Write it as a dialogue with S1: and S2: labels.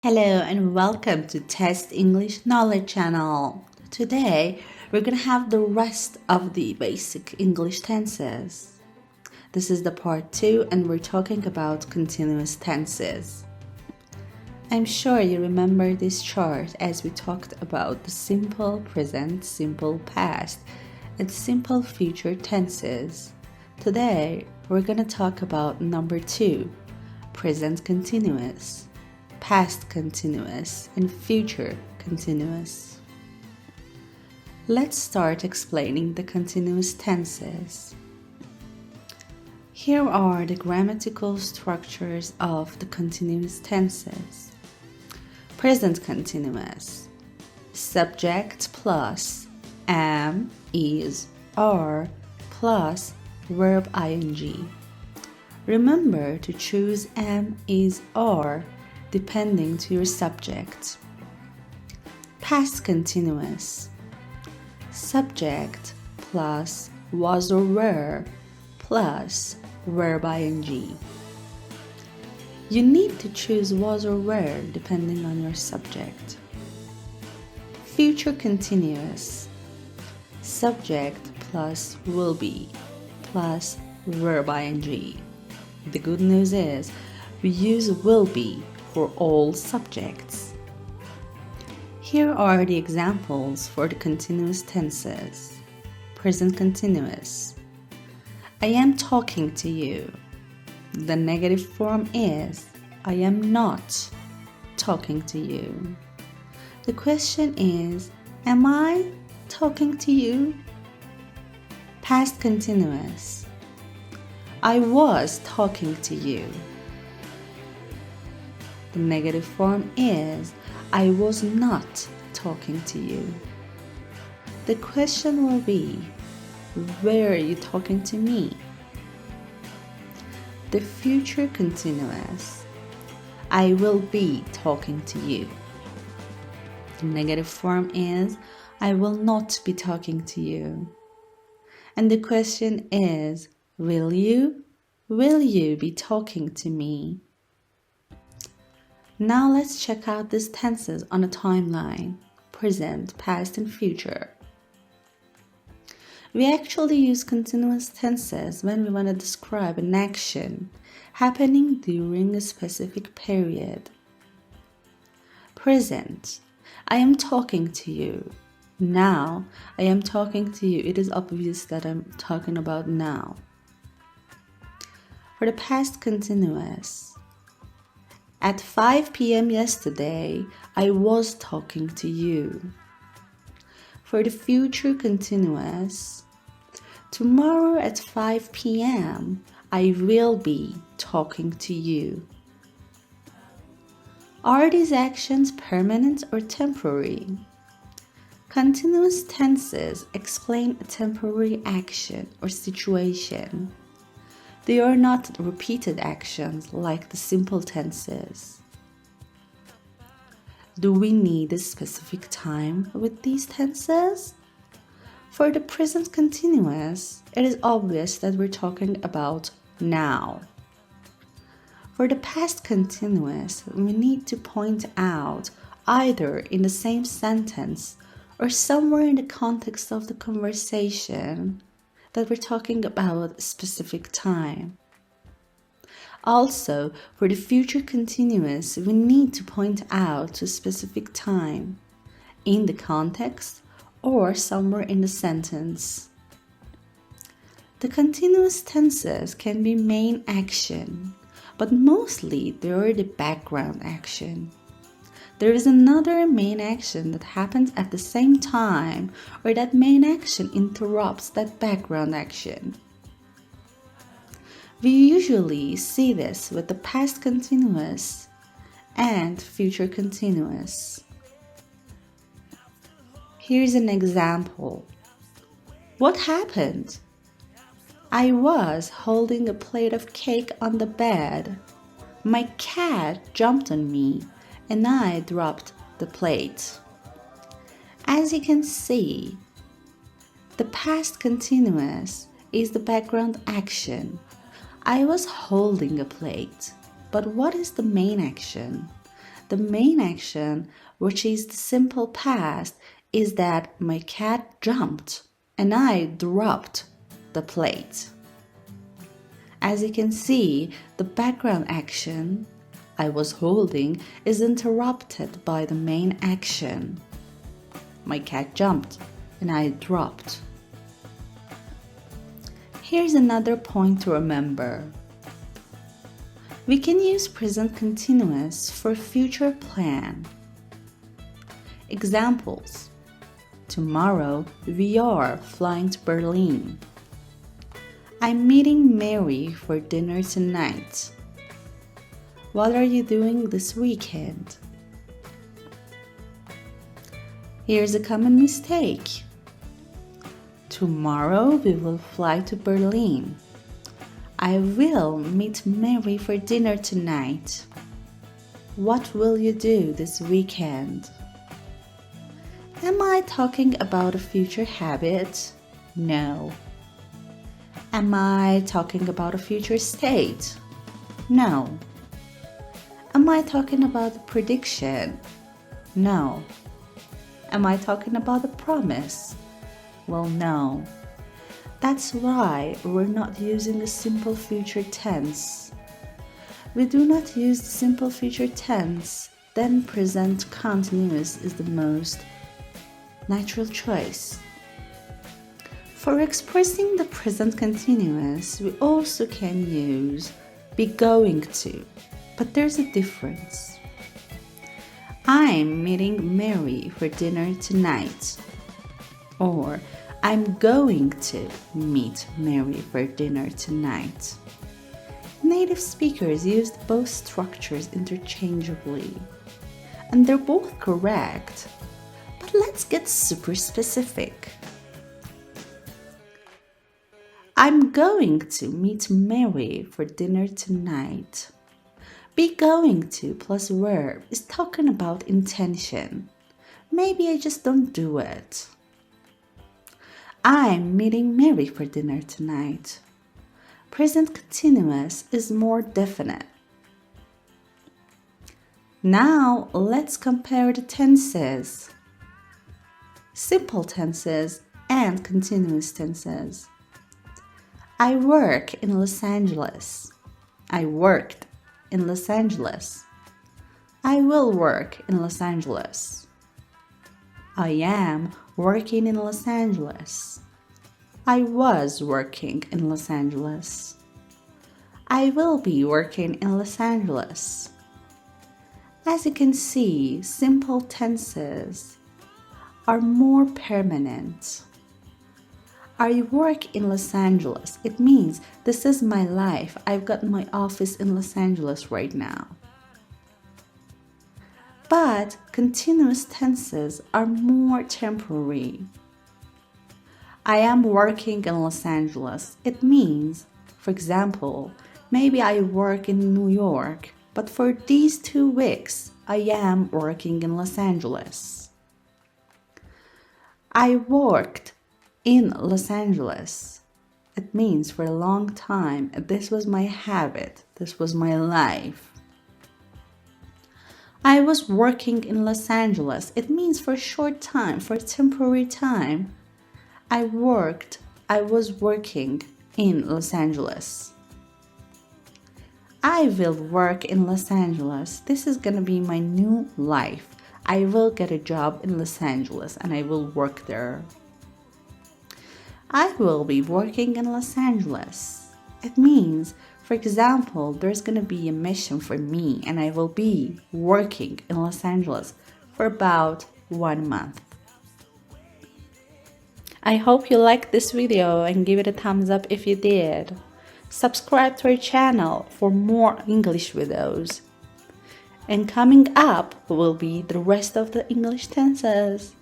S1: Hello and welcome to Test English Knowledge channel. Today we're going to have the rest of the basic English tenses. This is the part 2 and we're talking about continuous tenses. I'm sure you remember this chart as we talked about the simple present, simple past, and simple future tenses. Today we're going to talk about number 2, present continuous, past continuous, and future continuous. Let's start explaining the continuous tenses. Here are the grammatical structures of the continuous tenses. Present continuous. Subject plus am, is, are plus verb ing. Remember to choose am, is, are depending to your subject. Past continuous. Subject plus was or were plus verb ing. You need to choose was or were depending on your subject. Future continuous. Subject plus will be plus verb ing. The good news is we use will be for all subjects. Here are the examples for the continuous tenses. Present continuous. I am talking to you. The negative form is I am not talking to you. The question is, am I talking to you? Past continuous. I was talking to you. The negative form is I was not talking to you. The question will be, where are you talking to me? The future continuous. I will be talking to you. The negative form is I will not be talking to you. And the question is, will you? Will you be talking to me? Now let's check out these tenses on a timeline, present, past, and future. We actually use continuous tenses when we want to describe an action happening during a specific period. Present. I am talking to you. Now, I am talking to you. It is obvious that I'm talking about now. For the past continuous. At 5 p.m. yesterday, I was talking to you. For the future continuous, tomorrow at 5 p.m., I will be talking to you. Are these actions permanent or temporary? Continuous tenses explain a temporary action or situation. They are not repeated actions like the simple tenses. Do we need a specific time with these tenses? For the present continuous, it is obvious that we're talking about now. For the past continuous, we need to point out either in the same sentence or somewhere in the context of the conversation that we're talking about a specific time. Also, for the future continuous, we need to point out a specific time in the context or somewhere in the sentence. The continuous tenses can be main action, but mostly they are the background action. There is another main action that happens at the same time, or that main action interrupts that background action. We usually see this with the past continuous and future continuous. Here's an example. What happened? I was holding a plate of cake on the bed. My cat jumped on me and I dropped the plate. As you can see, the past continuous is the background action. I was holding a plate. But what is the main action? the main action, which is the simple past, is that my cat jumped and I dropped the plate. As you can see, the background action I was holding is interrupted by the main action. My cat jumped and I dropped. Here's another point to remember. We can use present continuous for future plan. Examples. Tomorrow we are flying to Berlin. I'm meeting Mary for dinner tonight. What are you doing this weekend? Here's a common mistake. Tomorrow we will fly to Berlin. I will meet Mary for dinner tonight. What will you do this weekend? Am I talking about a future habit? No. Am I talking about a future state? No. Am I talking about a prediction? No. Am I talking about a promise? Well, no. That's why we're not using the simple future tense. We do not use the simple future tense, then present continuous is the most natural choice. For expressing the present continuous, we also can use be going to, but there's a difference. I'm meeting Mary for dinner tonight. Or I'm going to meet Mary for dinner tonight. Native speakers used both structures interchangeably, and they're both correct. But let's get super specific. I'm going to meet Mary for dinner tonight. Be going to plus verb is talking about intention. Maybe I just don't do it. I'm meeting Mary for dinner tonight. Present continuous is more definite. Now let's compare the tenses. Simple tenses and continuous tenses. I work in Los Angeles. I worked in Los Angeles. I will work in Los Angeles. I am working in Los Angeles. I was working in Los Angeles. I will be working in Los Angeles. As you can see, simple tenses are more permanent. I work in Los Angeles. It means this is my life. I've got my office in Los Angeles right now. But continuous tenses are more temporary. I am working in Los Angeles. It means, for example, maybe I work in New York, but for these 2 weeks, I am working in Los Angeles. I worked in Los Angeles. It means for a long time, this was my habit, this was my life. I was working in Los Angeles. It means for a short time, for a temporary time. I was working in Los Angeles. I will work in Los Angeles. This is gonna be my new life. I will get a job in Los Angeles and I will work there. I will be working in Los Angeles. It means, for example, there's going to be a mission for me and I will be working in Los Angeles for about 1 month. I hope you liked this video and give it a thumbs up if you did. Subscribe to our channel for more English videos. And coming up will be the rest of the English tenses.